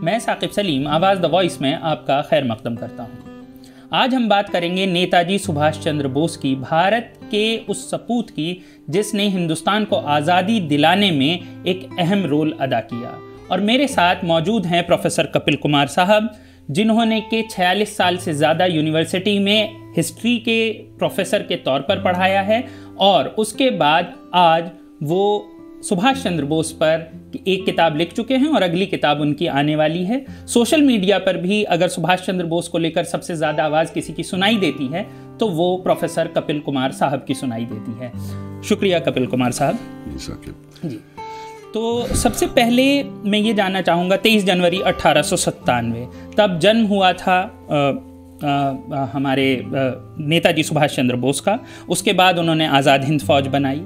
मैं साकिब सलीम आवाज़ the voice में आपका खैर मकदम करता हूँ। आज हम बात करेंगे नेताजी सुभाष चंद्र बोस की, भारत के उस सपूत की जिसने हिंदुस्तान को आज़ादी दिलाने में एक अहम रोल अदा किया। और मेरे साथ मौजूद हैं प्रोफेसर कपिल कुमार साहब, जिन्होंने के 46 साल से ज़्यादा यूनिवर्सिटी में हिस्ट्री के प्रोफेसर के तौर पर पढ़ाया है और उसके बाद आज वो सुभाष चंद्र बोस पर एक किताब लिख चुके हैं और अगली किताब उनकी आने वाली है। सोशल मीडिया पर भी अगर सुभाष चंद्र बोस को लेकर सबसे ज़्यादा आवाज़ किसी की सुनाई देती है तो वो प्रोफेसर कपिल कुमार साहब की सुनाई देती है। शुक्रिया कपिल कुमार साहब जी। तो सबसे पहले मैं ये जानना चाहूँगा, 23 जनवरी 1897 तब जन्म हुआ था हमारे नेताजी सुभाष चंद्र बोस का। उसके बाद उन्होंने आज़ाद हिंद फौज बनाई।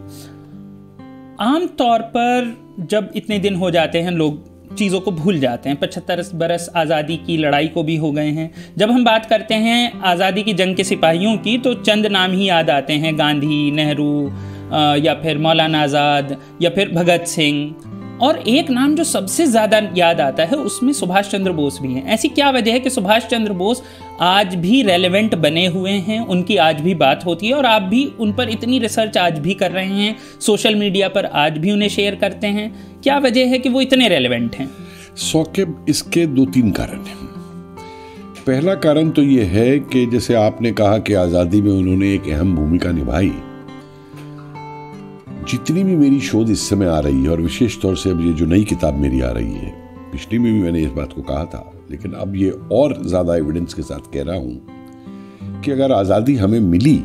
आम तौर पर जब इतने दिन हो जाते हैं लोग चीज़ों को भूल जाते हैं। 75 बरस आज़ादी की लड़ाई को भी हो गए हैं। जब हम बात करते हैं आज़ादी की जंग के सिपाहियों की तो चंद नाम ही याद आते हैं, गांधी, नेहरू या फिर मौलाना आज़ाद या फिर भगत सिंह। और एक नाम जो सबसे ज़्यादा याद आता है उसमें सुभाष चंद्र बोस भी हैं। ऐसी क्या वजह है कि सुभाष चंद्र बोस आज भी रेलेवेंट बने हुए हैं, उनकी आज भी बात होती है और आप भी उन पर इतनी रिसर्च आज भी कर रहे हैं, सोशल मीडिया पर आज भी उन्हें शेयर करते हैं? क्या वजह है कि वो इतने रेलेवेंट हैं? सौकेब, इसके 2-3 कारण हैं। पहला कारण तो ये है कि जैसे आपने कहा कि आज़ादी में उन्होंने एक अहम भूमिका निभाई। जितनी भी मेरी शोध इस समय आ रही है और विशेष तौर से अब ये जो नई किताब मेरी आ रही है, पिछली में भी मैंने इस बात को कहा था, लेकिन अब ये और ज़्यादा एविडेंस के साथ कह रहा हूँ कि अगर आज़ादी हमें मिली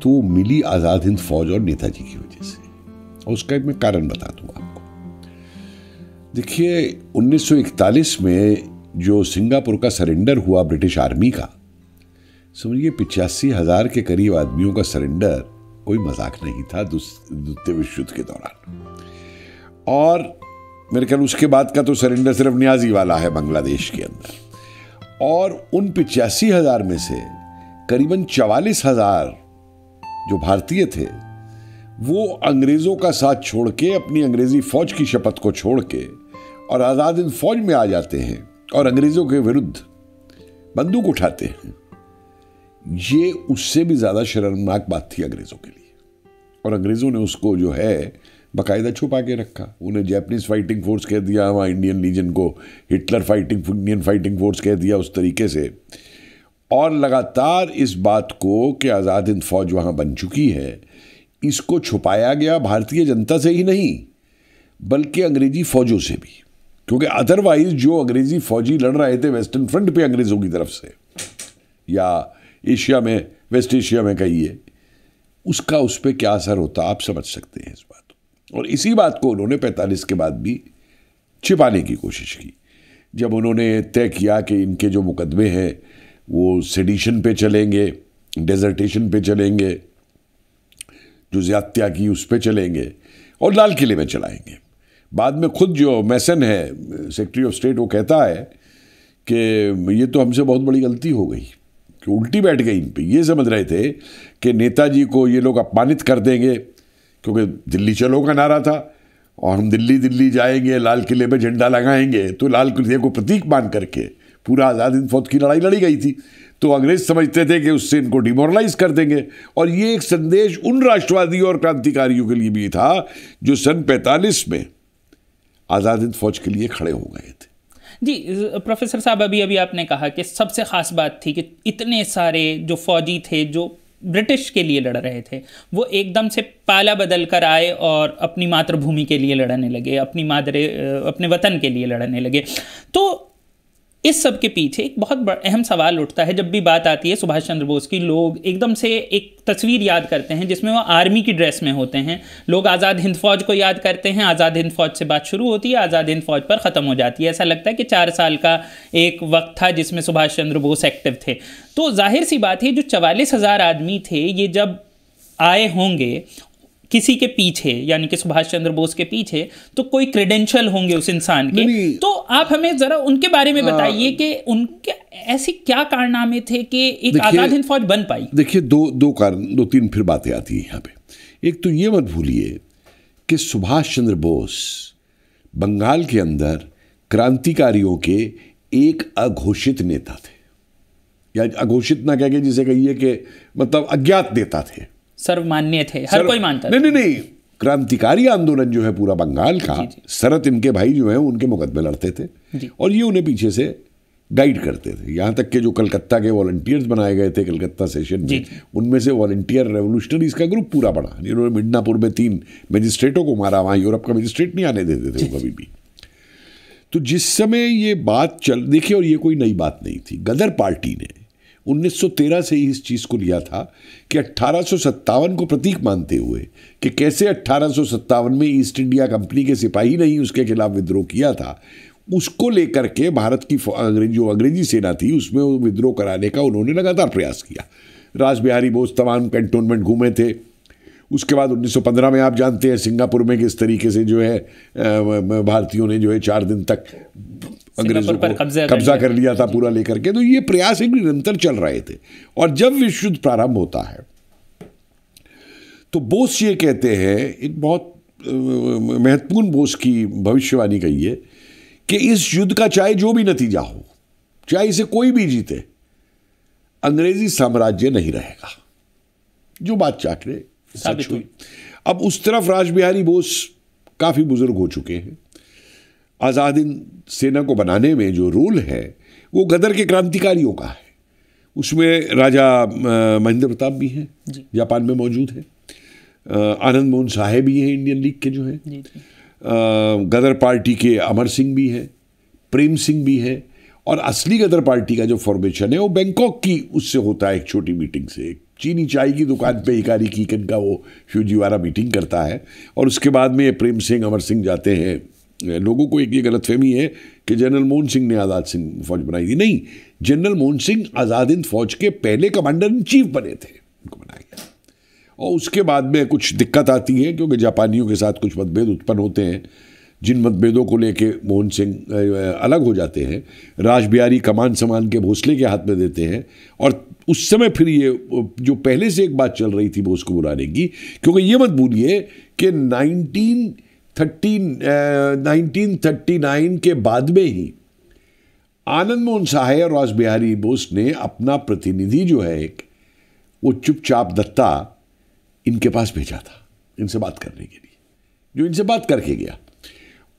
तो मिली आज़ाद हिंद फौज और नेताजी की वजह से। और उसका एक मैं कारण बता दूँ आपको। देखिए, 1941 में जो सिंगापुर का सरेंडर हुआ ब्रिटिश आर्मी का, समझिए 85,000 के करीब आदमियों का सरेंडर कोई मजाक नहीं था द्वितीय विश्व युद्ध के दौरान। और मेरे ख्याल उसके बाद का तो सरेंडर सिर्फ नियाजी वाला है बांग्लादेश के अंदर। और उन 85,000 में से करीबन 44,000 जो भारतीय थे वो अंग्रेजों का साथ छोड़ के, अपनी अंग्रेजी फौज की शपथ को छोड़ के और आज़ाद हिंद फौज में आ जाते हैं और अंग्रेजों के विरुद्ध बंदूक उठाते हैं। ये उससे भी ज्यादा शर्मनाक बात थी अंग्रेजों के लिए। और अंग्रेजों ने उसको जो है बाकायदा छुपा के रखा। उन्हें जैपनीज फाइटिंग फोर्स कह दिया, वहाँ इंडियन लीजन को हिटलर इंडियन फाइटिंग फोर्स कह दिया, उस तरीके से। और लगातार इस बात को कि आज़ाद हिंद फौज वहाँ बन चुकी है, इसको छुपाया गया भारतीय जनता से ही नहीं बल्कि अंग्रेजी फौजों से भी। क्योंकि अदरवाइज जो अंग्रेजी फौजी लड़ रहे थे वेस्टर्न फ्रंट पे अंग्रेजों की तरफ से, या एशिया में, वेस्ट एशिया में कहिए, उसका उस पर क्या असर होता आप समझ सकते हैं इस बात। और इसी बात को उन्होंने 45 के बाद भी छिपाने की कोशिश की। जब उन्होंने तय किया कि इनके जो मुकदमे हैं वो सेडिशन पे चलेंगे, डेजर्टेशन पे चलेंगे, जो ज़्यादतियाँ की उस पे चलेंगे और लाल किले में चलाएंगे। बाद में खुद जो मैसन है, सेक्रेटरी ऑफ स्टेट, वो कहता है कि ये तो हमसे बहुत बड़ी गलती हो गई कि उल्टी बैठ गई इन पे। ये समझ रहे थे कि नेताजी को ये लोग अपमानित कर देंगे, क्योंकि दिल्ली चलो का नारा था और हम दिल्ली दिल्ली जाएंगे, लाल किले में झंडा लगाएंगे। तो लाल किले को प्रतीक मान करके पूरा आज़ाद हिंद फौज की लड़ाई लड़ी गई थी। तो अंग्रेज समझते थे कि उससे इनको डिमोरलाइज कर देंगे। और ये एक संदेश उन राष्ट्रवादी और क्रांतिकारियों के लिए भी था जो सन 45 में आज़ाद हिंद फौज के लिए खड़े हो गए थे। जी प्रोफेसर साहब, अभी आपने कहा कि सबसे ख़ास बात थी कि इतने सारे जो फौजी थे जो ब्रिटिश के लिए लड़ रहे थे, वो एकदम से पाला बदल कर आए और अपनी मातृभूमि के लिए लड़ने लगे, अपने वतन के लिए लड़ने लगे। तो इस सब के पीछे एक बहुत अहम सवाल उठता है जब भी बात आती है सुभाष चंद्र बोस की। लोग एकदम से एक तस्वीर याद करते हैं जिसमें वो आर्मी की ड्रेस में होते हैं। लोग आज़ाद हिंद फौज को याद करते हैं, आज़ाद हिंद फौज से बात शुरू होती है, आज़ाद हिंद फौज पर ख़त्म हो जाती है। ऐसा लगता है कि 4 साल का एक वक्त था जिसमें सुभाष चंद्र बोस एक्टिव थे। तो जाहिर सी बात है, जो 44,000 आदमी थे, ये जब आए होंगे किसी के पीछे, यानी कि सुभाष चंद्र बोस के पीछे, तो कोई क्रेडेंशियल होंगे उस इंसान के। तो आप हमें जरा उनके बारे में बताइए कि उनके ऐसी क्या कारनामे थे कि एक आज़ाद हिंद फौज बन पाई। देखिए, दो कारण, 2-3 फिर बातें आती हैं यहाँ पे। एक तो ये मत भूलिए कि सुभाष चंद्र बोस बंगाल के अंदर क्रांतिकारियों के एक अघोषित नेता थे, या अघोषित ना कह के जिसे कहिए कि मतलब अज्ञात नेता थे, सर्वमान्य थे, हर कोई मानता नहीं नहीं नहीं, क्रांतिकारी आंदोलन जो है पूरा बंगाल का, शरत इनके भाई जो है उनके मुकदमे लड़ते थे और ये उन्हें पीछे से गाइड करते थे। यहाँ तक कि जो कलकत्ता के वॉलंटियर्स बनाए गए थे कलकत्ता सेशन में, उनमें से वॉलंटियर रेवोल्यूशनरीज का ग्रुप पूरा बना, जिन्होंने मिडनापुर में 3 मजिस्ट्रेटों को मारा। वहाँ यूरोप का मजिस्ट्रेट नहीं आने देते थे वो कभी भी। तो जिस समय ये बात देखिए, और ये कोई नई बात नहीं थी, गदर पार्टी ने 1913 से ही इस चीज़ को लिया था कि 1857 को प्रतीक मानते हुए कि कैसे 1857 में ईस्ट इंडिया कंपनी के सिपाही ने ही उसके खिलाफ विद्रोह किया था, उसको लेकर के भारत की जो अंग्रेजी सेना थी उसमें विद्रोह कराने का उन्होंने लगातार प्रयास किया। रास बिहारी बोस तमाम कैंटोनमेंट घूमे थे। उसके बाद 1915 में आप जानते हैं सिंगापुर में किस तरीके से जो है भारतीयों ने जो है 4 दिन तक अंग्रेजों को कब्जा कर लिया था पूरा लेकर के। तो ये प्रयास एक निरंतर चल रहे थे। और जब विश्व युद्ध प्रारंभ होता है तो बोस ये कहते हैं, एक बहुत महत्वपूर्ण बोस की भविष्यवाणी कही है कि इस युद्ध का चाहे जो भी नतीजा हो, चाहे इसे कोई भी जीते, अंग्रेजी साम्राज्य नहीं रहेगा। जो बात चाकरे सच हुई। अब उस तरफ रास बिहारी बोस काफी बुजुर्ग हो चुके हैं। आजाद हिंद सेना को बनाने में जो रोल है वो गदर के क्रांतिकारियों का है। उसमें राजा महेंद्र प्रताप भी हैं, जापान में मौजूद है। आनंद मोहन साहेब भी हैं, इंडियन लीग के जो हैं। गदर पार्टी के अमर सिंह भी है, प्रेम सिंह भी है। और असली गदर पार्टी का जो फॉर्मेशन है वो बैंकॉक की उससे होता है, एक छोटी मीटिंग से। चीनी चाय की दुकान पे हिकारी कीकन का वो फ्यूजीवारा मीटिंग करता है और उसके बाद में प्रेम सिंह अमर सिंह जाते हैं। लोगों को एक ये गलतफहमी है कि जनरल मोहन सिंह ने आज़ाद सिंह फौज बनाई थी। नहीं, जनरल मोहन सिंह आज़ाद हिंद फौज के पहले कमांडर इन चीफ बने थे, उनको बनाया गया। और उसके बाद में कुछ दिक्कत आती है क्योंकि जापानियों के साथ कुछ मतभेद उत्पन्न होते हैं, जिन मतभेदों को लेके मोहन सिंह अलग हो जाते हैं। रास बिहारी कमान संभाल के भोसले के हाथ में देते हैं। और उस समय फिर ये जो पहले से एक बात चल रही थी बोस को बुलाने की, क्योंकि ये मत भूलिए कि 1939 के बाद में ही आनंद मोहन साहेब और रास बिहारी बोस ने अपना प्रतिनिधि जो है एक, वो चुपचाप दत्ता इनके पास भेजा था इनसे बात करने के लिए, जो इनसे बात करके गया।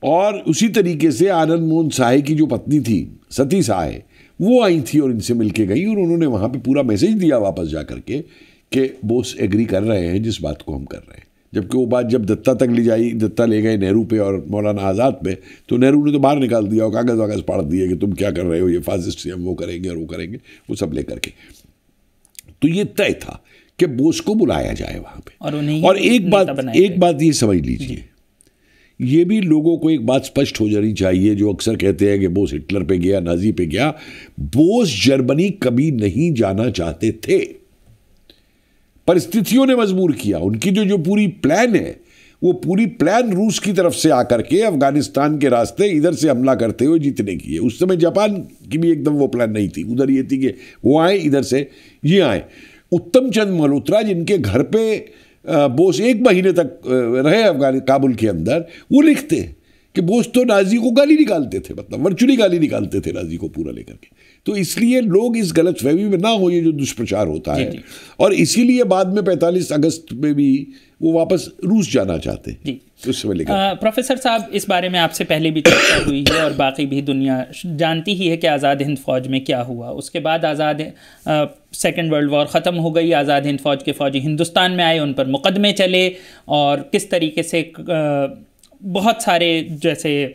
और उसी तरीके से आनंद मोहन साहेब की जो पत्नी थी सती साहेब, वो आई थी और इनसे मिलके गई और उन्होंने वहाँ पे पूरा मैसेज दिया वापस जा करके कि बोस एग्री कर रहे हैं जिस बात को हम कर रहे हैं। जबकि वो बात जब दत्ता तक दत्ता ले गए नेहरू पे और मौलाना आज़ाद पे, तो नेहरू ने तो बाहर निकाल दिया और कागज़ वागज़ फाड़ दिए कि तुम क्या कर रहे हो, ये फासिस्ट हम वो करेंगे और वो करेंगे, वो सब लेकर के। तो ये तय था कि बोस को बुलाया जाए वहाँ पे। और एक बात ये समझ लीजिए, ये भी लोगों को एक बात स्पष्ट हो जानी चाहिए, जो अक्सर कहते हैं कि बोस हिटलर पे गया, नाजी पे गया। बोस जर्मनी कभी नहीं जाना चाहते थे, परिस्थितियों ने मजबूर किया। उनकी जो पूरी प्लान है, वो पूरी प्लान रूस की तरफ से आकर के अफगानिस्तान के रास्ते इधर से हमला करते हुए जीतने की है। उस समय जापान की भी एकदम वो प्लान नहीं थी, उधर ये थी कि वो आए, इधर से ये आए। उत्तम चंद मल्होत्रा, जिनके घर पे बोस 1 महीने तक रहे काबुल के अंदर, वो लिखते हैं कि बोस तो नाजी को गाली निकालते थे, मतलब वर्चुअली गाली निकालते थे नाजी को पूरा लेकर के। तो इसलिए लोग इस गलतफहमी में ना हो, ये जो दुष्प्रचार होता है। और इसीलिए बाद में 45 अगस्त में भी वो वापस रूस जाना चाहते हैं। उस समय लेकर प्रोफेसर साहब, इस बारे में आपसे पहले भी चर्चा हुई है और बाकी भी दुनिया जानती ही है कि आज़ाद हिंद फौज में क्या हुआ। उसके बाद सेकेंड वर्ल्ड वॉर ख़त्म हो गई, आज़ाद हिंद फौज के फौजी हिंदुस्तान में आए, उन पर मुकदमे चले और किस तरीके से बहुत सारे जैसे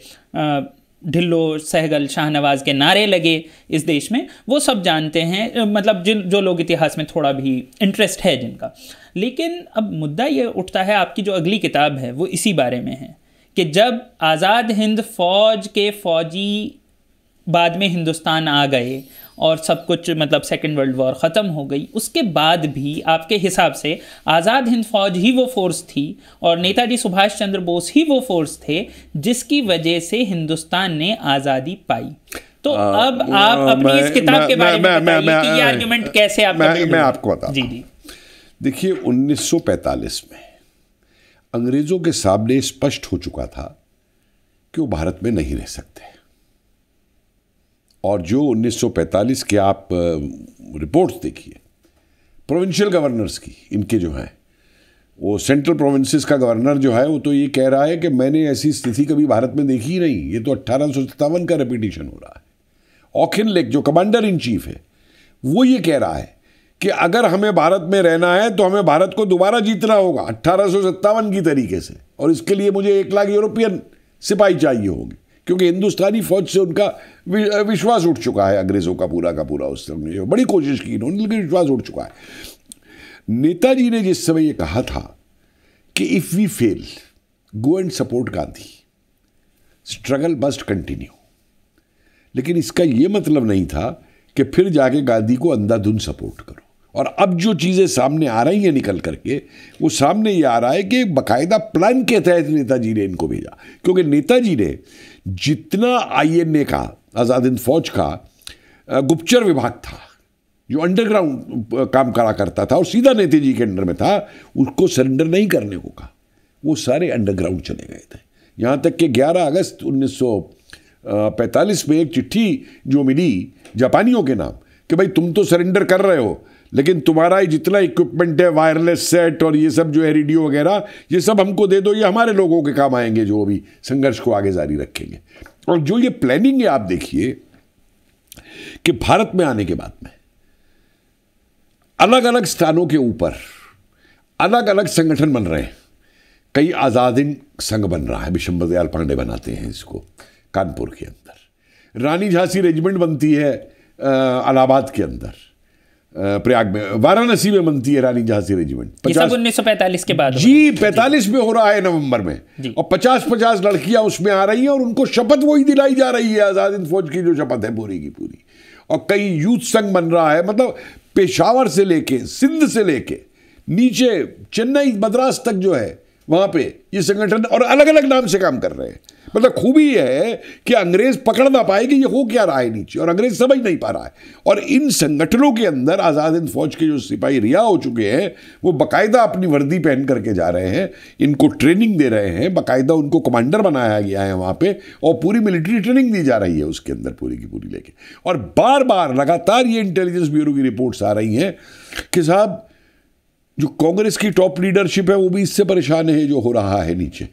ढिल्लो, सहगल, शाहनवाज के नारे लगे इस देश में, वो सब जानते हैं, मतलब जो लोग इतिहास में थोड़ा भी इंटरेस्ट है जिनका। लेकिन अब मुद्दा ये उठता है, आपकी जो अगली किताब है वो इसी बारे में है कि जब आज़ाद हिंद फौज के फौजी बाद में हिंदुस्तान आ गए और सब कुछ, मतलब सेकेंड वर्ल्ड वॉर ख़त्म हो गई, उसके बाद भी आपके हिसाब से आज़ाद हिंद फौज ही वो फोर्स थी और नेताजी सुभाष चंद्र बोस ही वो फोर्स थे जिसकी वजह से हिंदुस्तान ने आज़ादी पाई। तो अब आप अपनी इस किताब के बारे में बताइए कि ये आर्गुमेंट कैसे आप मैं आपको बताता हूं। जी। देखिए, 1945 में अंग्रेज़ों के सामने स्पष्ट हो चुका था कि वो भारत में नहीं रह सकते। और जो 1945 के आप रिपोर्ट्स देखिए प्रोविंशियल गवर्नर्स की, इनके जो हैं, वो सेंट्रल प्रोविंसेस का गवर्नर जो है वो तो ये कह रहा है कि मैंने ऐसी स्थिति कभी भारत में देखी ही नहीं, ये तो 1857 का रेपिटेशन हो रहा है। ऑकिनलेक जो कमांडर इन चीफ है वो ये कह रहा है कि अगर हमें भारत में रहना है तो हमें भारत को दोबारा जीतना होगा 1857 की तरीके से, और इसके लिए मुझे 1 लाख यूरोपियन सिपाही चाहिए होंगे, क्योंकि हिंदुस्तानी फौज से उनका विश्वास उठ चुका है, अंग्रेजों का पूरा उस समय बड़ी कोशिश की इन्होंने, लेकिन विश्वास उठ चुका है। नेताजी ने जिस समय ये कहा था कि if we fail go and support Gandhi, struggle must continue, लेकिन इसका ये मतलब नहीं था कि फिर जाके गांधी को अंधाधुंध सपोर्ट करो। और अब जो चीज़ें सामने आ रही हैं निकल करके, वो सामने ये आ रहा है कि बाकायदा प्लान के तहत नेताजी ने इनको भेजा, क्योंकि नेताजी ने जितना INA का, आज़ाद हिंद फौज का गुप्तचर विभाग था जो अंडरग्राउंड काम करा करता था और सीधा नेताजी के अंडर में था, उसको सरेंडर नहीं करने को कहा। वो सारे अंडरग्राउंड चले गए थे। यहाँ तक कि 11 अगस्त 1945 में एक चिट्ठी जो मिली जापानियों के नाम कि भाई तुम तो सरेंडर कर रहे हो, लेकिन तुम्हारा ये जितना इक्विपमेंट है, वायरलेस सेट और ये सब जो है रेडियो वगैरह, ये सब हमको दे दो, ये हमारे लोगों के काम आएंगे जो भी संघर्ष को आगे जारी रखेंगे। और जो ये प्लानिंग है आप देखिए कि भारत में आने के बाद में अलग अलग स्थानों के ऊपर अलग अलग संगठन बन रहे हैं। कई आज़ाद हिंद संघ बन रहा है, विशंबर दयाल पांडे बनाते हैं इसको कानपुर के अंदर। रानी झांसी रेजिमेंट बनती है इलाहाबाद के अंदर, प्रयाग में, वाराणसी में बनती है रानी झांसी रेजिमेंट। 1945 के बाद जी 45 में हो रहा है नवंबर में, और 50-50 लड़कियां उसमें आ रही हैं और उनको शपथ वही दिलाई जा रही है, आज़ाद हिंद फौज की जो शपथ है पूरी की पूरी। और कई यूथ संघ बन रहा है, मतलब पेशावर से लेके सिंध से लेके नीचे चेन्नई मद्रास तक जो है वहां पे ये संगठन और अलग अलग नाम से काम कर रहे हैं। मतलब खूबी है कि अंग्रेज पकड़ ना पाए कि ये हो क्या रहा है नीचे, और अंग्रेज समझ नहीं पा रहा है। और इन संगठनों के अंदर आज़ाद हिंद फौज के जो सिपाही रिहा हो चुके हैं वो बाकायदा अपनी वर्दी पहन करके जा रहे हैं, इनको ट्रेनिंग दे रहे हैं, बाकायदा उनको कमांडर बनाया गया है वहाँ पे, और पूरी मिलिट्री ट्रेनिंग दी जा रही है उसके अंदर पूरी की पूरी लेके। और बार बार लगातार ये इंटेलिजेंस ब्यूरो की रिपोर्ट्स आ रही हैं कि साहब जो कांग्रेस की टॉप लीडरशिप है वो भी इससे परेशान है जो हो रहा है नीचे।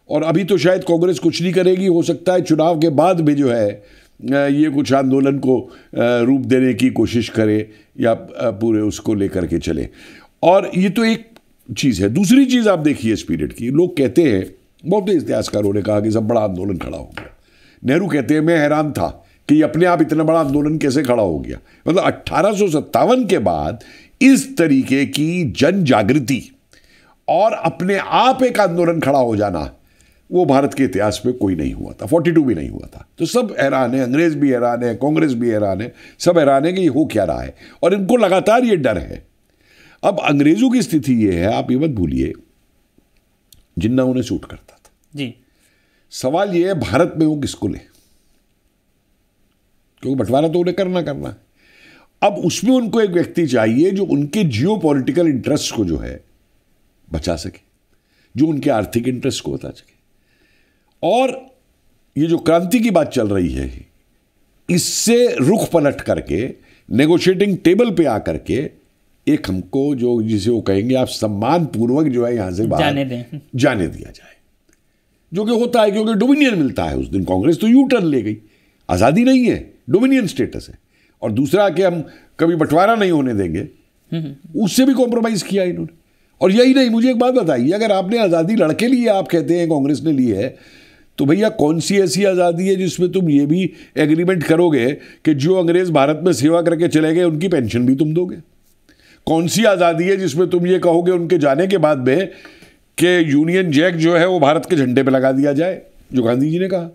और अभी तो शायद कांग्रेस कुछ नहीं करेगी, हो सकता है चुनाव के बाद भी जो है ये कुछ आंदोलन को रूप देने की कोशिश करे या पूरे उसको लेकर के चले। और ये तो एक चीज़ है। दूसरी चीज़ आप देखिए इस पीरियड की, लोग कहते हैं, बहुत इतिहासकारों ने कहा कि सब बड़ा आंदोलन खड़ा हो गया। नेहरू कहते हैं मैं हैरान था कि ये अपने आप इतना बड़ा आंदोलन कैसे खड़ा हो गया। मतलब 1857 के बाद इस तरीके की जन जागृति और अपने आप एक आंदोलन खड़ा हो जाना वो भारत के इतिहास में कोई नहीं हुआ था, 42 भी नहीं हुआ था। तो सब हैरान है, अंग्रेज भी हैरान है, कांग्रेस भी हैरान है, सब हैरान है कि ये हो क्या रहा है। और इनको लगातार ये डर है। अब अंग्रेजों की स्थिति ये है, आप ये मत भूलिए, जिन्ना उन्हें सूट करता था जी। सवाल ये है भारत में वो किसको ले, क्योंकि बंटवारा तो उन्हें करना है। अब उसमें उनको एक व्यक्ति चाहिए जो उनके जियोपॉलिटिकल इंटरेस्ट को जो है बचा सके, जो उनके आर्थिक इंटरेस्ट को बता सके। और ये जो क्रांति की बात चल रही है, इससे रुख पलट करके नेगोशिएटिंग टेबल पे आकर के एक हमको जो जिसे वो कहेंगे आप सम्मान पूर्वक जो है यहां से बाहर जाने दिया जाए, जो कि होता है क्योंकि डोमिनियन मिलता है। उस दिन कांग्रेस तो यू टर्न ले गई, आज़ादी नहीं है, डोमिनियन स्टेटस है। और दूसरा कि हम कभी बंटवारा नहीं होने देंगे, उससे भी कॉम्प्रोमाइज किया इन्होंने। और यही नहीं, मुझे एक बात बताइए, अगर आपने आज़ादी लड़के ली है, आप कहते हैं कांग्रेस ने ली है, तो भैया कौन सी ऐसी आज़ादी है जिसमें तुम ये भी एग्रीमेंट करोगे कि जो अंग्रेज भारत में सेवा करके चले गए उनकी पेंशन भी तुम दोगे? कौन सी आज़ादी है जिसमें तुम ये कहोगे उनके जाने के बाद में कि यूनियन जैक जो है वो भारत के झंडे पर लगा दिया जाए, जो गांधी जी ने कहा?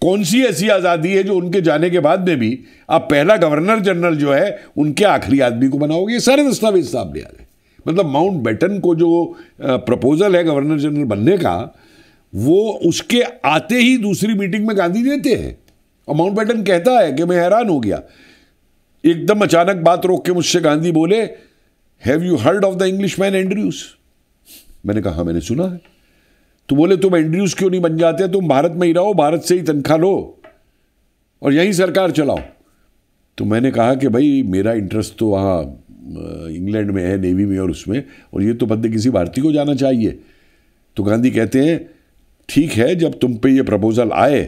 कौन सी ऐसी आज़ादी है जो उनके जाने के बाद में भी आप पहला गवर्नर जनरल जो है उनके आखिरी आदमी को बनाओगे? ये सारे दस्तावेज सामने आ गए। मतलब माउंटबेटन को जो प्रपोजल है गवर्नर जनरल बनने का, वो उसके आते ही दूसरी मीटिंग में गांधी देते हैं। और माउंटबेटन कहता है कि मैं हैरान हो गया, एकदम अचानक बात रोक के मुझसे गांधी बोले, have you heard of the English man Andrews? मैंने कहा हाँ मैंने सुना है। तो बोले तुम एंड्रयूज क्यों नहीं बन जाते, तुम भारत में ही रहो, भारत से ही तनख्वाह लो और यहीं सरकार चलाओ। तो मैंने कहा कि भाई मेरा इंटरेस्ट तो वहाँ इंग्लैंड में है, नेवी में और उसमें, और ये तो बंदे किसी भारतीय को जाना चाहिए। तो गांधी कहते हैं ठीक है, जब तुम पे ये प्रपोजल आए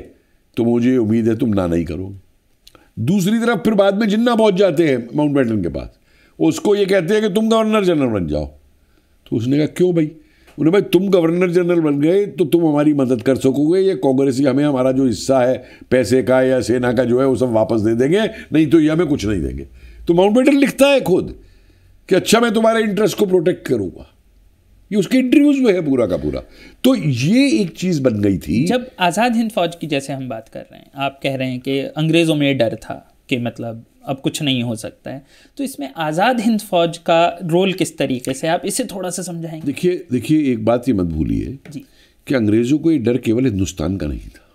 तो मुझे उम्मीद है तुम ना नहीं करोगे। दूसरी तरफ फिर बाद में जिन्ना पहुंच जाते हैं माउंटबेटन के पास, उसको ये कहते हैं कि तुम गवर्नर जनरल बन जाओ। तो उसने कहा क्यों भाई? उन्हें भाई तुम गवर्नर जनरल बन गए तो तुम हमारी मदद कर सकोगे, ये कांग्रेसी हमें हमारा जो हिस्सा है पैसे का या सेना का जो है वो सब वापस दे देंगे, नहीं तो ये हमें कुछ नहीं देंगे। तो माउंटबेटन लिखता है खुद कि अच्छा मैं तुम्हारे इंटरेस्ट को प्रोटेक्ट करूंगा, ये उसके इंटरव्यूज में है पूरा का पूरा। तो ये एक चीज बन गई थी। जब आज़ाद हिंद फौज की जैसे हम बात कर रहे हैं, आप कह रहे हैं कि अंग्रेज़ों में डर था कि मतलब अब कुछ नहीं हो सकता है, तो इसमें आज़ाद हिंद फौज का रोल किस तरीके से, आप इसे थोड़ा सा समझाएंगे? देखिए एक बात ये मत भूलिए कि अंग्रेजों को ये डर केवल हिंदुस्तान का नहीं था।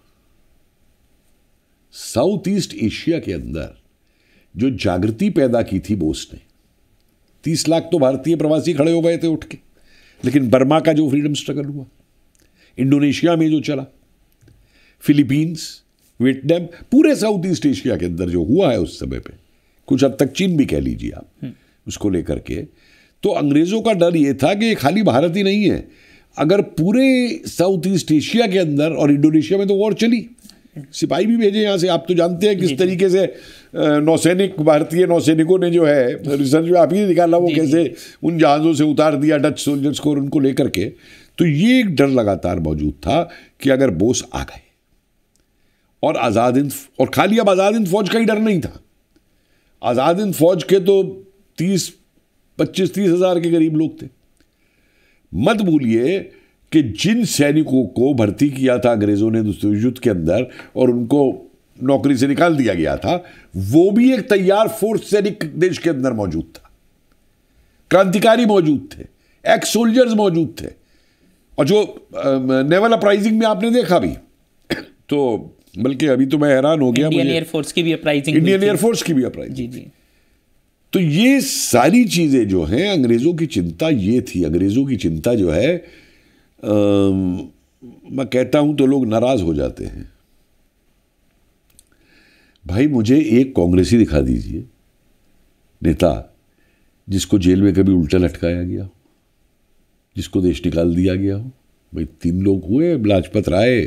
साउथ ईस्ट एशिया के अंदर जो जागृति पैदा की थी बोस ने, 30 लाख तो भारतीय प्रवासी खड़े हो गए थे उठ के। लेकिन बर्मा का जो फ्रीडम स्ट्रगल हुआ, इंडोनेशिया में जो चला, फिलीपींस, वियतनाम, पूरे साउथ ईस्ट एशिया के अंदर जो हुआ है उस समय पे, कुछ हद तक चीन भी कह लीजिए आप उसको लेकर के, तो अंग्रेजों का डर ये था कि ये खाली भारत ही नहीं है, अगर पूरे साउथ ईस्ट एशिया के अंदर और इंडोनेशिया में तो वॉर चली, सिपाही भी भेजे यहाँ से। आप तो जानते हैं किस तरीके से नौसैनिक, भारतीय नौसैनिकों ने जो है रिसर्च में आप ही निकाला वो कैसे उन जहाज़ों से उतार दिया डच सोल्जर्स को और उनको लेकर के। तो ये एक डर लगातार मौजूद था कि अगर बोस आ गए, और आज़ाद हिंद, और खाली अब आज़ाद हिंद फौज का ही डर नहीं था, आज़ाद हिंद फौज के तो 25-30 हज़ार के करीब लोग थे। मत भूलिए कि जिन सैनिकों को भर्ती किया था अंग्रेजों ने दूसरे युद्ध के अंदर और उनको नौकरी से निकाल दिया गया था, वो भी एक तैयार फोर्स सैनिक देश के अंदर मौजूद था, क्रांतिकारी मौजूद थे, एक्स सोल्जर्स मौजूद थे। और जो नेवल अपराइजिंग में आपने देखा भी तो, बल्कि अभी तो मैं हैरान हो गया, इंडियन एयरफोर्स की भी अपराइजिंग, इंडियन एयरफोर्स की भी अपराइजिंग। जी। तो ये सारी चीजें जो हैं, अंग्रेजों की चिंता ये थी। अंग्रेजों की चिंता जो है, मैं कहता हूं तो लोग नाराज हो जाते हैं। भाई मुझे एक कांग्रेसी दिखा दीजिए नेता जिसको जेल में कभी उल्टा लटकाया गया हो, जिसको देश निकाल दिया गया हो। भाई 3 लोग हुए, लाजपत राय,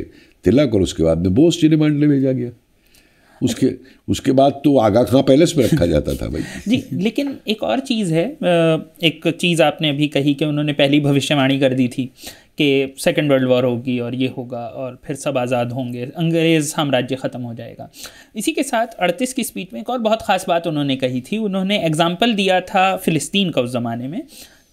तिलक, और उसके बाद में बोस जिन्हें मांडले भेजा गया। उसके बाद तो आगा खां पैलेस में रखा जाता था भाई। जी, लेकिन एक और चीज़ है, एक चीज़ आपने अभी कही कि उन्होंने पहली भविष्यवाणी कर दी थी कि सेकेंड वर्ल्ड वॉर होगी और ये होगा और फिर सब आज़ाद होंगे, अंग्रेज़ साम्राज्य ख़त्म हो जाएगा। इसी के साथ 38 की स्पीच में एक और बहुत ख़ास बात उन्होंने कही थी। उन्होंने एग्जाम्पल दिया था फ़िलिस्तीन का उस ज़माने में,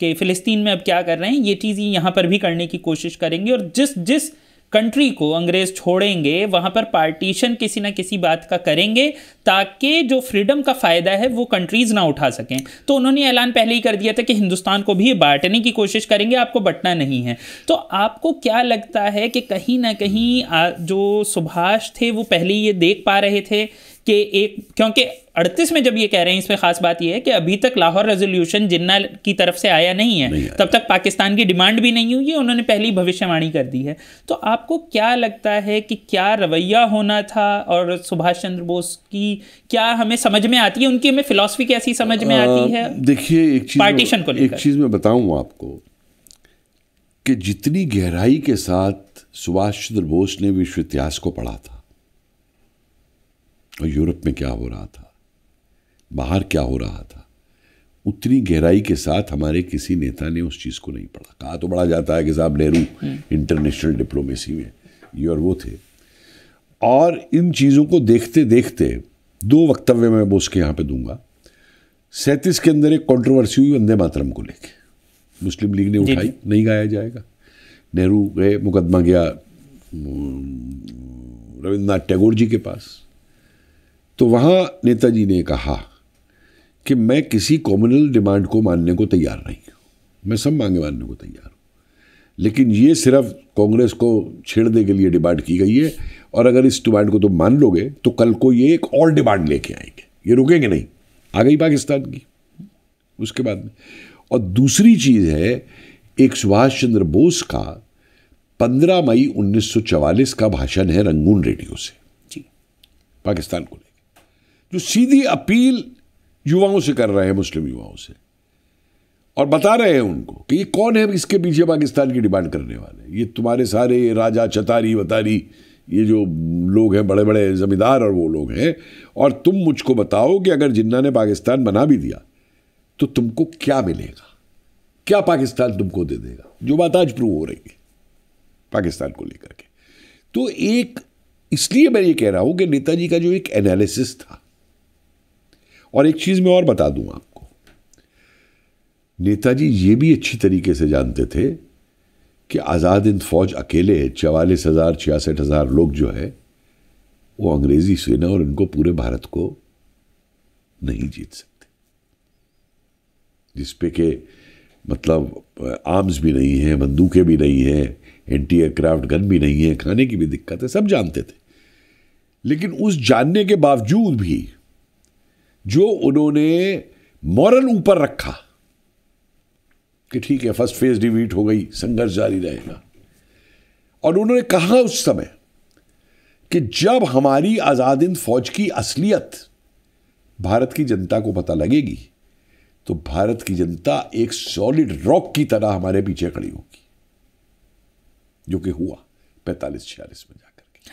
कि फ़िलिस्तीन में अब क्या कर रहे हैं, ये चीज़ यहाँ पर भी करने की कोशिश करेंगे, और जिस कंट्री को अंग्रेज़ छोड़ेंगे वहाँ पर पार्टीशन किसी ना किसी बात का करेंगे ताकि जो फ्रीडम का फ़ायदा है वो कंट्रीज़ ना उठा सकें। तो उन्होंने ऐलान पहले ही कर दिया था कि हिंदुस्तान को भी बांटने की कोशिश करेंगे, आपको बंटना नहीं है। तो आपको क्या लगता है कि कहीं ना कहीं जो सुभाष थे वो पहले ये देख पा रहे थे कि एक, क्योंकि 38 में जब ये कह रहे हैं, इसमें खास बात ये है कि अभी तक लाहौर रेजोल्यूशन जिन्ना की तरफ से आया नहीं है, तब तक पाकिस्तान की डिमांड भी नहीं हुई है, उन्होंने पहली भविष्यवाणी कर दी है। तो आपको क्या लगता है कि क्या रवैया होना था, और सुभाष चंद्र बोस की क्या हमें समझ में आती है, उनकी हमें फिलॉसफी कैसी समझ में आती है? देखिए एक पार्टीशन को लेकर एक चीज़ मैं बताऊँ आपको कि जितनी गहराई के साथ सुभाष चंद्र बोस ने विश्व इतिहास को पढ़ा था, और यूरोप में क्या हो रहा था, बाहर क्या हो रहा था, उतनी गहराई के साथ हमारे किसी नेता ने उस चीज़ को नहीं पढ़ा। कहा तो बड़ा जाता है कि साहब नेहरू इंटरनेशनल डिप्लोमेसी में ये और वो थे, और इन चीज़ों को देखते देखते 2 वक्तव्य मैं बोस के यहाँ पे दूंगा। 37 के अंदर एक कंट्रोवर्सी हुई वंदे मातरम को लेके, मुस्लिम लीग ने उठाई, नहीं गाया जाएगा। नेहरू गए, मुकदमा गया रविन्द्रनाथ टैगोर जी के पास। तो वहाँ नेताजी ने कहा कि मैं किसी कॉम्युनल डिमांड को मानने को तैयार नहीं हूँ, मैं सब मांगे मानने को तैयार हूँ, लेकिन ये सिर्फ कांग्रेस को छेड़ने के लिए डिमांड की गई है, और अगर इस डिमांड को तुम मान लोगे तो कल को ये एक और डिमांड लेके आएंगे, ये रुकेंगे नहीं। आ गई पाकिस्तान की उसके बाद में। और दूसरी चीज़ है, एक सुभाष चंद्र बोस का 15 मई 1944 का भाषण है रंगून रेडियो से। पाकिस्तान को लेकर, जो सीधी अपील युवाओं से कर रहे हैं, मुस्लिम युवाओं से, और बता रहे हैं उनको कि ये कौन है इसके पीछे पाकिस्तान की डिमांड करने वाले। ये तुम्हारे सारे राजा चतारी वतारी, ये जो लोग हैं, बड़े बड़े जमींदार और वो लोग हैं, और तुम मुझको बताओ कि अगर जिन्ना ने पाकिस्तान बना भी दिया तो तुमको क्या मिलेगा, क्या पाकिस्तान तुमको दे देगा, जो बात आज प्रूव हो रही है पाकिस्तान को लेकर के। तो एक इसलिए मैं ये कह रहा हूं कि नेताजी का जो एक एनालिसिस था, और एक चीज मैं और बता दूं आपको, नेताजी ये भी अच्छी तरीके से जानते थे कि आज़ाद हिंद फौज अकेले 44,000 66,000 लोग जो है वो अंग्रेजी सेना और इनको पूरे भारत को नहीं जीत सकते, जिसपे के मतलब आर्म्स भी नहीं है, बंदूकें भी नहीं है, एंटी एयरक्राफ्ट गन भी नहीं है, खाने की भी दिक्कत है, सब जानते थे। लेकिन उस जानने के बावजूद भी जो उन्होंने मॉरल ऊपर रखा कि ठीक है फर्स्ट फेज डिफीट हो गई, संघर्ष जारी रहेगा, और उन्होंने कहा उस समय कि जब हमारी आज़ाद हिंद फौज की असलियत भारत की जनता को पता लगेगी तो भारत की जनता एक सॉलिड रॉक की तरह हमारे पीछे खड़ी होगी, जो कि हुआ 45-46 में जाकर।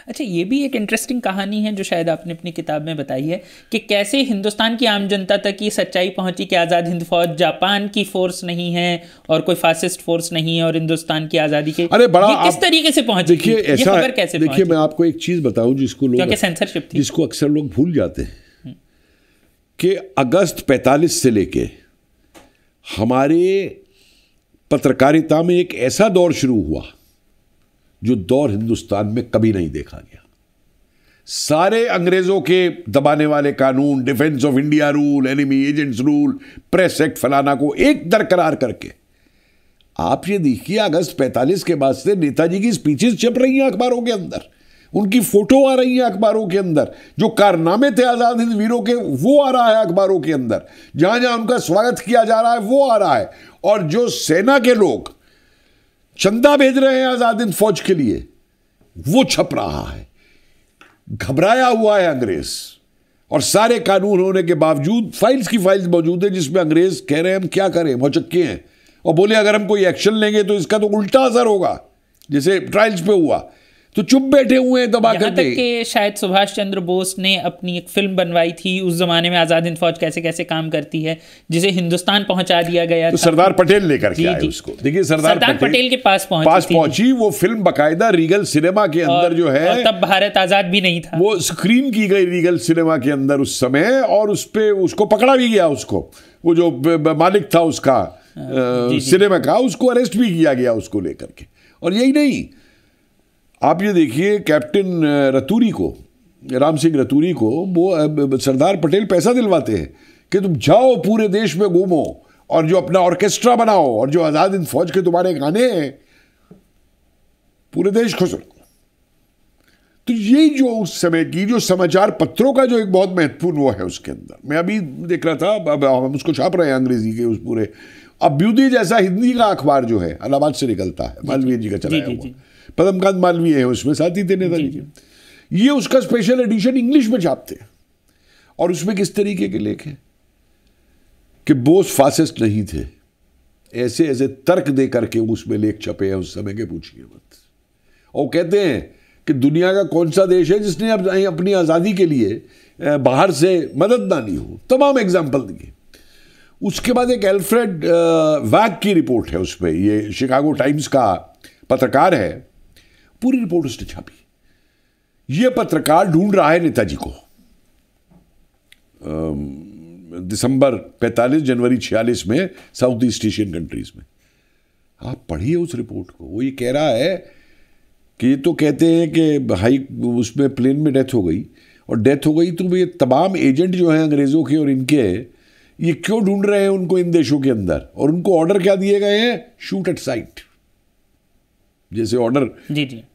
अच्छा, ये भी एक इंटरेस्टिंग कहानी है जो शायद आपने अपनी किताब में बताई है कि कैसे हिंदुस्तान की आम जनता तक ये सच्चाई पहुंची कि आज़ाद हिंद फौज जापान की फोर्स नहीं है और कोई फासिस्ट फोर्स नहीं है, और हिंदुस्तान की आज़ादी के अरे बड़ा किस तरीके से पहुंची, देखिए ऐसा, खबर कैसे देखिए मैं आपको एक चीज बताऊं जिसको लोग, क्योंकि सेंसरशिप थी, जिसको अक्सर लोग भूल जाते हैं कि अगस्त 45 से लेके हमारे पत्रकारिता में एक ऐसा दौर शुरू हुआ जो दौर हिंदुस्तान में कभी नहीं देखा गया। सारे अंग्रेजों के दबाने वाले कानून, defence of India rule, enemy agents rule, press act फलाना को एक दरकरार करके, आप ये देखिए अगस्त 45 के बाद से नेताजी की स्पीचेस छप रही हैं अखबारों के अंदर, उनकी फोटो आ रही है अखबारों के अंदर, जो कारनामे थे आजाद हिंद वीरों के वो आ रहा है अखबारों के अंदर, जहां जहां उनका स्वागत किया जा रहा है वो आ रहा है, और जो सेना के लोग चंदा भेज रहे हैं आजाद हिंद फौज के लिए वो छप रहा है। घबराया हुआ है अंग्रेज, और सारे कानून होने के बावजूद फाइल्स की फाइल्स मौजूद है जिसमें अंग्रेज कह रहे हैं हम क्या करें, भौचक्के हैं, और बोले अगर हम कोई एक्शन लेंगे तो इसका तो उल्टा असर होगा, जैसे ट्रायल्स पे हुआ, तो चुप बैठे हुए हैं दबा करके। तक कि शायद सुभाष चंद्र बोस ने अपनी एक फिल्म बनवाई थी उस जमाने में, आज़ाद हिंद फौज कैसे कैसे काम करती है, जिसे हिंदुस्तान पहुंचा दिया गया तो सरदार पटेल लेकर के आए उसको। देखिए सरदार पटेल के पास पहुंची वो फिल्म बकायदा रीगल सिनेमा के अंदर जो है, और तब भारत आजाद भी नहीं था, वो स्क्रीन की गई रीगल सिनेमा के अंदर उस समय, और उस पे उसको पकड़ा भी गया, उसको वो जो मालिक था उसका सिनेमा का, उसको अरेस्ट भी किया गया उसको लेकर के। और यही नहीं, आप ये देखिए कैप्टन रतूरी को, राम सिंह रतूरी को वो सरदार पटेल पैसा दिलवाते हैं कि तुम जाओ पूरे देश में घूमो और जो अपना ऑर्केस्ट्रा बनाओ, और जो आज़ाद हिंद फौज के तुम्हारे गाने हैं पूरे देश को सुनो। तो यही जो उस समय की जो समाचार पत्रों का जो एक बहुत महत्वपूर्ण वो है उसके अंदर, मैं अभी देख रहा था, अब हम उसको छाप रहे हैं अंग्रेजी के उस पूरे, अभ्युदय जैसा हिंदी का अखबार जो है इलाहाबाद से निकलता है, मालवीय जी का चलाया हुआ, पद्मकांत मालवीय है उसमें, साथ ही थे नेताजी जी, ये उसका स्पेशल एडिशन इंग्लिश में छापते हैं, और उसमें किस तरीके के लेख हैं कि बोस फासिस्ट नहीं थे, ऐसे ऐसे तर्क दे करके उसमें लेख छपे हैं उस समय के, पूछिए मत। और कहते हैं कि दुनिया का कौन सा देश है जिसने अपनी आज़ादी के लिए बाहर से मदद ना ली हो, तमाम एग्जाम्पल दिए। उसके बाद एक एल्फ्रेड वैग की रिपोर्ट है उसमें, ये शिकागो टाइम्स का पत्रकार है, पूरी रिपोर्ट उसने छापी। ये पत्रकार ढूंढ रहा है नेताजी को दिसंबर 45 जनवरी 46 में साउथ ईस्ट एशियन कंट्रीज में। आप पढ़िए उस रिपोर्ट को, वो ये कह रहा है कि ये तो कहते हैं कि हाई उसमें प्लेन में डेथ हो गई, और डेथ हो गई तो ये तमाम एजेंट जो हैं अंग्रेज़ों के और इनके, ये क्यों ढूंढ रहे हैं उनको इन देशों के अंदर, और उनको ऑर्डर क्या दिए गए हैं, शूट एट साइट, जैसे ऑर्डर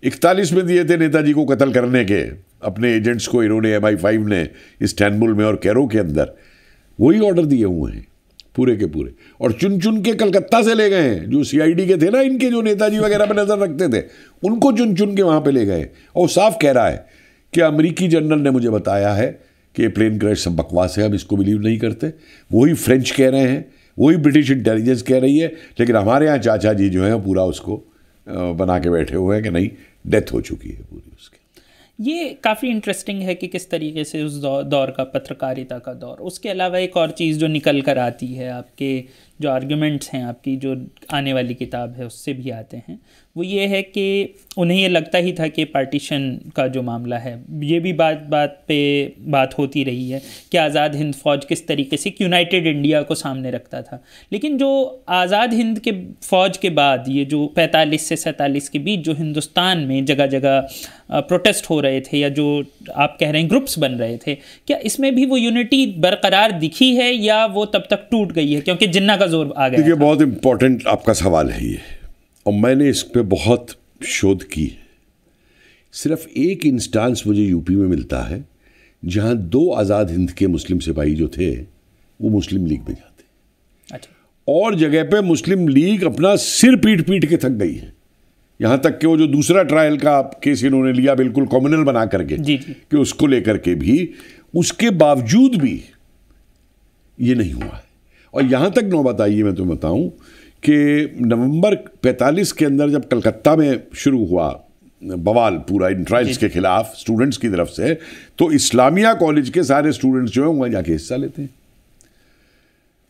41 में दिए थे नेताजी को कत्ल करने के, अपने एजेंट्स को इन्होंने MI5 ने इस्तांबुल में और कैरो के अंदर, वही ऑर्डर दिए हुए हैं पूरे के पूरे, और चुन चुन के कलकत्ता से ले गए हैं, जो CID के थे ना इनके, जो नेताजी वगैरह पर नजर रखते थे, उनको चुन चुन के वहां पे ले गए। और साफ कह रहा है कि अमेरिकी जनरल ने मुझे बताया है कि प्लेन क्रैश सब बकवास है, हम इसको बिलीव नहीं करते। वही फ्रेंच कह रहे हैं, वही ब्रिटिश इंटेलिजेंस कह रही है, लेकिन हमारे यहाँ चाचा जी जो हैं पूरा उसको बना के बैठे हुए हैं कि नहीं, डेथ हो चुकी है पूरी उसकी। ये काफ़ी इंटरेस्टिंग है कि किस तरीके से उस दौर का, पत्रकारिता का दौर। उसके अलावा एक और चीज़ जो निकल कर आती है, आपके जो आर्ग्यूमेंट्स हैं, आपकी जो आने वाली किताब है उससे भी आते हैं, वो ये है कि उन्हें ये लगता ही था कि पार्टीशन का जो मामला है, ये भी बात होती रही है कि आज़ाद हिंद फ़ौज किस तरीके से यूनाइटेड इंडिया को सामने रखता था। लेकिन जो आज़ाद हिंद के फ़ौज के बाद ये जो 45 से 47 के बीच जो हिंदुस्तान में जगह जगह प्रोटेस्ट हो रहे थे, या जो आप कह रहे हैं ग्रुप्स बन रहे थे, क्या इसमें भी वो यूनिटी बरकरार दिखी है या वो तब तक टूट गई है क्योंकि जिन्ना का जोर आ गया? देखिए, बहुत इंपॉर्टेंट आपका सवाल है ये, और मैंने इस पे बहुत शोध की है। सिर्फ एक इंस्टांस मुझे यूपी में मिलता है जहां 2 आज़ाद हिंद के मुस्लिम सिपाही जो थे वो मुस्लिम लीग में जाते। अच्छा। और जगह पे मुस्लिम लीग अपना सिर पीट पीट के थक गई है, यहां तक कि वो जो दूसरा ट्रायल का केस इन्होंने लिया बिल्कुल कॉम्युनल बना करके, जी। कि उसको लेकर के भी, उसके बावजूद भी ये नहीं हुआ है। और यहां तक नौबत आई है, मैं तुम्हें बताऊं कि नवंबर 45 के अंदर जब कलकत्ता में शुरू हुआ बवाल पूरा इन ट्रायल्स के खिलाफ स्टूडेंट्स की तरफ से, तो इस्लामिया कॉलेज के सारे स्टूडेंट्स जो हैं वहाँ जाके हिस्सा लेते हैं।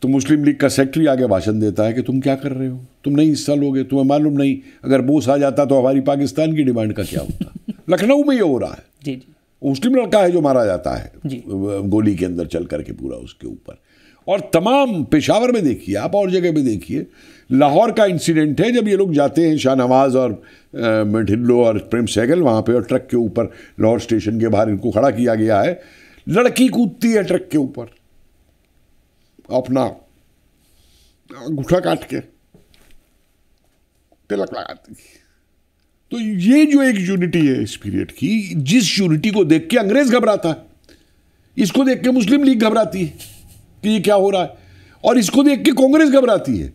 तो मुस्लिम लीग का सेक्रेटरी आगे भाषण देता है कि तुम क्या कर रहे हो, तुम नहीं हिस्सा लोगे, तुम्हें मालूम नहीं अगर बोस आ जाता तो हमारी पाकिस्तान की डिमांड का क्या होता। लखनऊ में ये हो रहा है। जी। मुस्लिम लड़का है जो मारा जाता है गोली के अंदर चल करके पूरा उसके ऊपर। और तमाम पेशावर में देखिए आप, और जगह में देखिए, लाहौर का इंसिडेंट है जब ये लोग जाते हैं, शाहनवाज और ढिल्लो और प्रेम सहगल वहाँ पे, और ट्रक के ऊपर लाहौर स्टेशन के बाहर इनको खड़ा किया गया है, लड़की कूदती है ट्रक के ऊपर अपना अंगूठा काट के तिलक लगाती। तो ये जो एक यूनिटी है इस पीरियड की, जिस यूनिटी को देख के अंग्रेज घबराता है, इसको देख के मुस्लिम लीग घबराती है कि ये क्या हो रहा है, और इसको देख के कांग्रेस घबराती है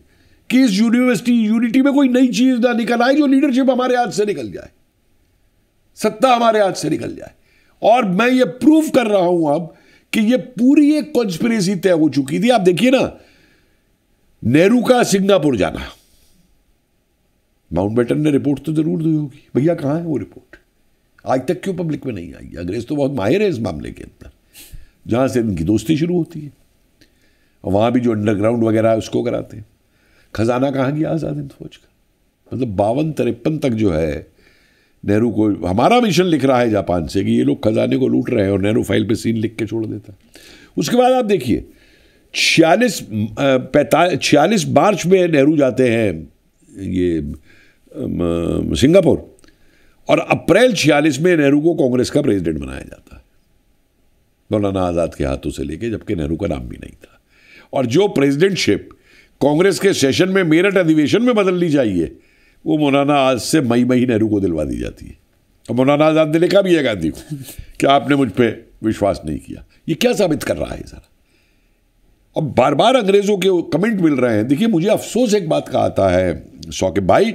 कि इस यूनिटी में कोई नई चीज ना निकल आए, जो लीडरशिप हमारे हाथ से निकल जाए, सत्ता हमारे हाथ से निकल जाए। और मैं ये प्रूफ कर रहा हूं अब कि ये पूरी एक कॉन्स्पिरेसी तय हो चुकी थी। आप देखिए ना, नेहरू का सिंगापुर जाना, माउंटबेटन ने रिपोर्ट तो जरूर दी होगी, भैया कहां है वो रिपोर्ट, आज तक क्यों पब्लिक में नहीं आई? अंग्रेज तो बहुत माहिर है इस मामले के अंदर, जहां से इनकी दोस्ती शुरू होती है, और वहां भी जो अंडरग्राउंड वगैरह है उसको कराते हैं। खजाना कहाँ गया आज़ाद हिंद फौज का? मतलब 52-53 तक जो है, नेहरू को हमारा मिशन लिख रहा है जापान से कि ये लोग खजाने को लूट रहे हैं, और नेहरू फाइल पे सीन लिख के छोड़ देता। उसके बाद आप देखिए 46 मार्च में नेहरू जाते हैं ये सिंगापुर, और अप्रैल 46 में नेहरू को कांग्रेस का प्रेसिडेंट बनाया जाता है, मौलाना आज़ाद के हाथों से लेके, जबकि नेहरू का नाम भी नहीं था। और जो प्रेसिडेंटशिप कांग्रेस के सेशन में मेरठ अधिवेशन में बदलनी चाहिए, वो मौलाना आज से मई नेहरू को दिलवा दी जाती है। और मौलाना आज़ाद ने लिखा भी है गांधी को कि आपने मुझ पर विश्वास नहीं किया। ये क्या साबित कर रहा है जरा? और बार बार अंग्रेजों के कमेंट मिल रहे हैं। देखिए, मुझे अफसोस एक बात का आता है शौकत भाई,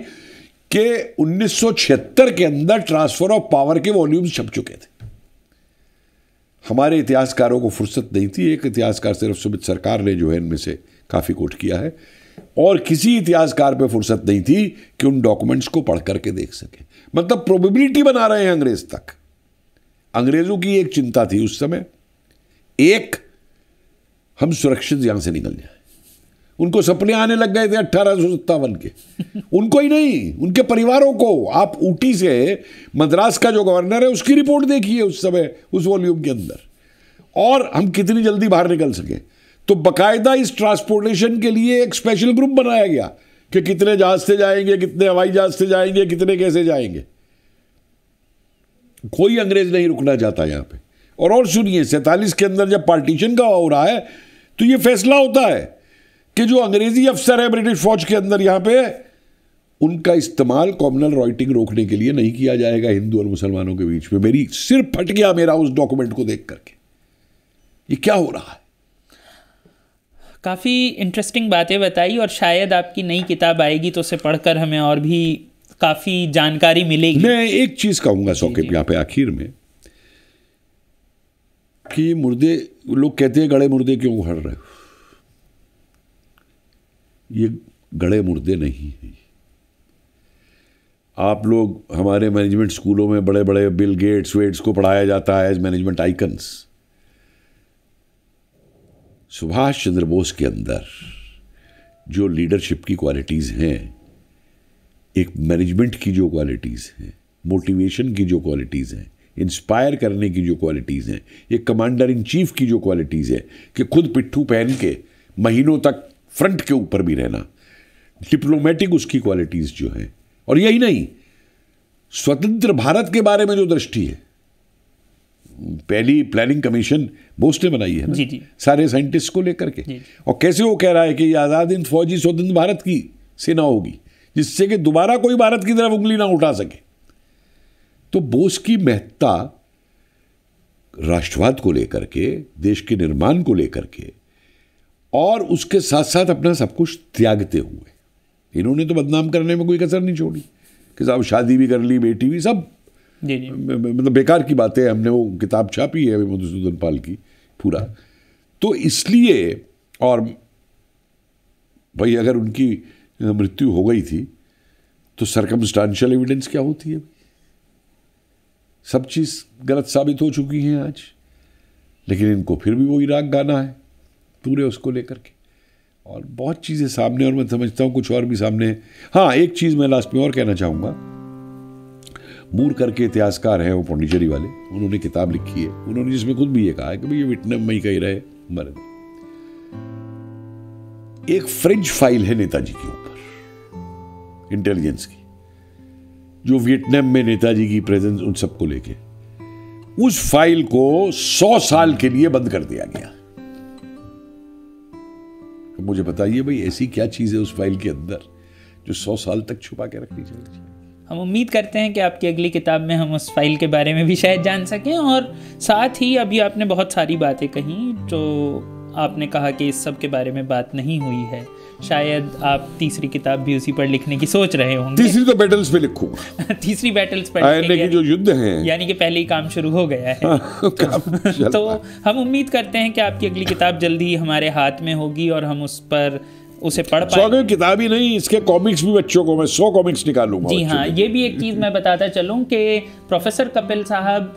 कि 1976 के अंदर ट्रांसफर ऑफ पावर के वॉल्यूम्स छप चुके थे। हमारे इतिहासकारों को फुर्सत नहीं थी, एक इतिहासकार सिर्फ सुमित सरकार ने जो है इनमें से काफ़ी कोट किया है, और किसी इतिहासकार पे फुर्सत नहीं थी कि उन डॉक्यूमेंट्स को पढ़ करके देख सके। मतलब प्रोबेबिलिटी बना रहे हैं अंग्रेज तक। अंग्रेजों की एक चिंता थी उस समय, एक, हम सुरक्षित यहां से निकल जाए। उनको सपने आने लग गए थे 1857 के, उनको ही नहीं, उनके परिवारों को। आप ऊटी से मद्रास का जो गवर्नर है उसकी रिपोर्ट देखिए उस समय, उस वॉल्यूम के अंदर, और हम कितनी जल्दी बाहर निकल सके। तो बकायदा इस ट्रांसपोर्टेशन के लिए एक स्पेशल ग्रुप बनाया गया कि कितने जहाज से जाएंगे, कितने हवाई जहाज से जाएंगे, कितने कैसे जाएंगे। कोई अंग्रेज नहीं रुकना चाहता यहां पे। और सुनिए, 47 के अंदर जब पार्टीशन का हो रहा है, तो यह फैसला होता है कि जो अंग्रेजी अफसर है ब्रिटिश फौज के अंदर यहां पे, उनका इस्तेमाल कॉम्युनल राइटिंग रोकने के लिए नहीं किया जाएगा हिंदू और मुसलमानों के बीच में। मेरी सिर फट गया मेरा उस डॉक्यूमेंट को देख करके, ये क्या हो रहा है। काफ़ी इंटरेस्टिंग बातें बताई, और शायद आपकी नई किताब आएगी तो उसे पढ़कर हमें और भी काफ़ी जानकारी मिलेगी। मैं एक चीज़ कहूँगा शौकत यहाँ पे आखिर में, कि मुर्दे, लोग कहते हैं गड़े मुर्दे क्यों उखड़ रहे हो, ये गड़े मुर्दे नहीं हैं। आप लोग, हमारे मैनेजमेंट स्कूलों में बड़े बड़े बिल गेट्स वेट्स को पढ़ाया जाता है age management icons. Subhash Chandra Bose के अंदर जो लीडरशिप की क्वालिटीज़ हैं, एक मैनेजमेंट की जो क्वालिटीज़ हैं, मोटिवेशन की जो क्वालिटीज़ हैं, इंस्पायर करने की जो क्वालिटीज़ हैं, एक कमांडर इन चीफ की जो क्वालिटीज़ है कि खुद पिट्ठू पहन के महीनों तक फ्रंट के ऊपर भी रहना, डिप्लोमेटिक उसकी क्वालिटीज़ जो हैं। और यही नहीं, स्वतंत्र भारत के बारे में जो दृष्टि है, पहली प्लानिंग कमीशन बोस ने बनाई है ना, जी जी, सारे साइंटिस्ट को लेकर के। जी। और कैसे वो कह रहा है कि आज़ाद हिंद फौजी स्वतंत्र भारत की सेना होगी, जिससे कि दोबारा कोई भारत की तरफ उंगली ना उठा सके। तो बोस की महत्ता राष्ट्रवाद को लेकर के, देश के निर्माण को लेकर के, और उसके साथ साथ अपना सब कुछ त्यागते हुए, इन्होंने तो बदनाम करने में कोई कसर नहीं छोड़ी कि साहब शादी भी कर ली, बेटी भी, सब जी जी, मतलब बेकार की बातें। हमने वो किताब छापी है मधुसूदन पाल की पूरा। तो इसलिए, और भाई अगर उनकी मृत्यु हो गई थी तो सर्कमस्टांशियल एविडेंस क्या होती है, सब चीज़ गलत साबित हो चुकी हैं आज, लेकिन इनको फिर भी वही राग गाना है पूरे उसको लेकर के, और बहुत चीज़ें सामने, और मैं समझता हूँ कुछ और भी सामने। हाँ, एक चीज़ मैं लास्ट में और कहना चाहूँगा, मूर करके इतिहासकार हैं, वो पौंडीचेरी वाले, उन्होंने किताब लिखी है, उन्होंने जिसमें खुद भी ये कहा है कि भाई ये वियतनाम में ही कहीं रहे, मर गए। एक फ्रेंच फाइल है नेताजी के ऊपर, इंटेलिजेंस की, जो वियतनाम में नेताजी की प्रेजेंस उन सबको लेके, उस फाइल को 100 साल के लिए बंद कर दिया गया। तो मुझे बताइए भाई, ऐसी क्या चीज़ है उस फाइल के अंदर जो 100 साल तक छुपा के रखनी चाहिए। हम उम्मीद करते हैं कि आपकी अगली किताब में हम उस फाइल के बारे में भी शायद जान सकें। और साथ ही अभी आपने बहुत सारी बातें कही जो आपने कहा कि इस सब के बारे में बात नहीं हुई है, शायद आप तीसरी किताब भी उसी पर लिखने की सोच रहे होंगे। तीसरी तो बैटल्स पे लिखूंगा। तीसरी बैटल्स पर लिखेंगे, जो युद्ध हैं, यानी कि पहले ही काम शुरू हो गया है। तो हम उम्मीद करते हैं कि आपकी अगली किताब जल्दी ही हमारे हाथ में होगी और हम उसे पढ़ पाएंगे। किताब ही नहीं, इसके कॉमिक्स भी बच्चों को मैं 100 कॉमिक्स निकालूंगा। जी हाँ, ये भी एक चीज़ मैं बताता चलूँ कि प्रोफेसर कपिल साहब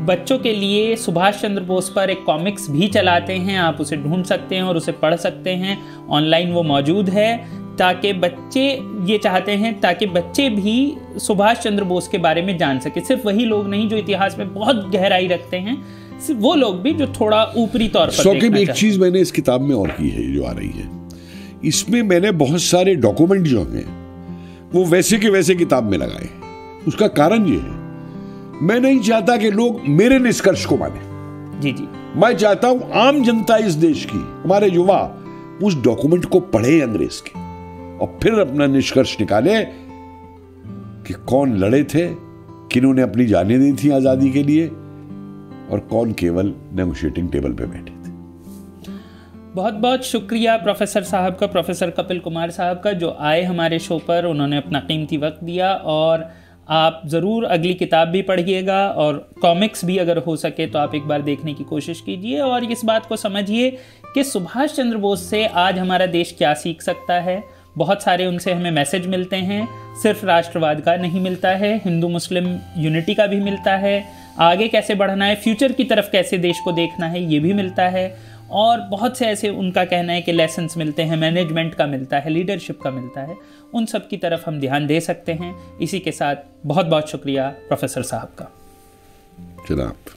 बच्चों के लिए सुभाष चंद्र बोस पर एक कॉमिक्स भी चलाते हैं। आप उसे ढूंढ सकते हैं और उसे पढ़ सकते हैं, ऑनलाइन वो मौजूद है, ताकि बच्चे, ये चाहते हैं ताकि बच्चे भी सुभाष चंद्र बोस के बारे में जान सके। सिर्फ वही लोग नहीं जो इतिहास में बहुत गहराई रखते हैं, सिर्फ वो लोग भी जो थोड़ा ऊपरी तौर पर देखना चाहते हैं। एक चीज़ मैंने इस किताब में और की है जो आ रही है, इसमें मैंने बहुत सारे डॉक्यूमेंट जो हैं वो वैसे के वैसे किताब में लगाए। उसका कारण ये है, मैं नहीं चाहता कि लोग मेरे निष्कर्ष को माने। जी जी, मैं चाहता हूं आम जनता इस देश की, हमारे युवा, उस डॉक्यूमेंट को पढ़े अंग्रेज के, और फिर अपना निष्कर्ष निकाले कि कौन लड़े थे, किन्होंने अपनी जानें दी थी आजादी के लिए, और कौन केवल नेगोशिएटिंग टेबल पे बैठे थे। बहुत बहुत शुक्रिया प्रोफेसर साहब का, प्रोफेसर कपिल कुमार साहब का, जो आए हमारे शो पर, उन्होंने अपना कीमती वक्त दिया। और आप ज़रूर अगली किताब भी पढ़िएगा और कॉमिक्स भी अगर हो सके तो आप एक बार देखने की कोशिश कीजिए, और इस बात को समझिए कि सुभाष चंद्र बोस से आज हमारा देश क्या सीख सकता है। बहुत सारे उनसे हमें मैसेज मिलते हैं, सिर्फ राष्ट्रवाद का नहीं मिलता है, हिंदू मुस्लिम यूनिटी का भी मिलता है, आगे कैसे बढ़ना है, फ्यूचर की तरफ कैसे देश को देखना है, ये भी मिलता है। और बहुत से ऐसे उनका कहना है कि लेसन्स मिलते हैं, मैनेजमेंट का मिलता है, लीडरशिप का मिलता है, उन सब की तरफ हम ध्यान दे सकते हैं। इसी के साथ बहुत बहुत शुक्रिया प्रोफेसर साहब का। जनाब।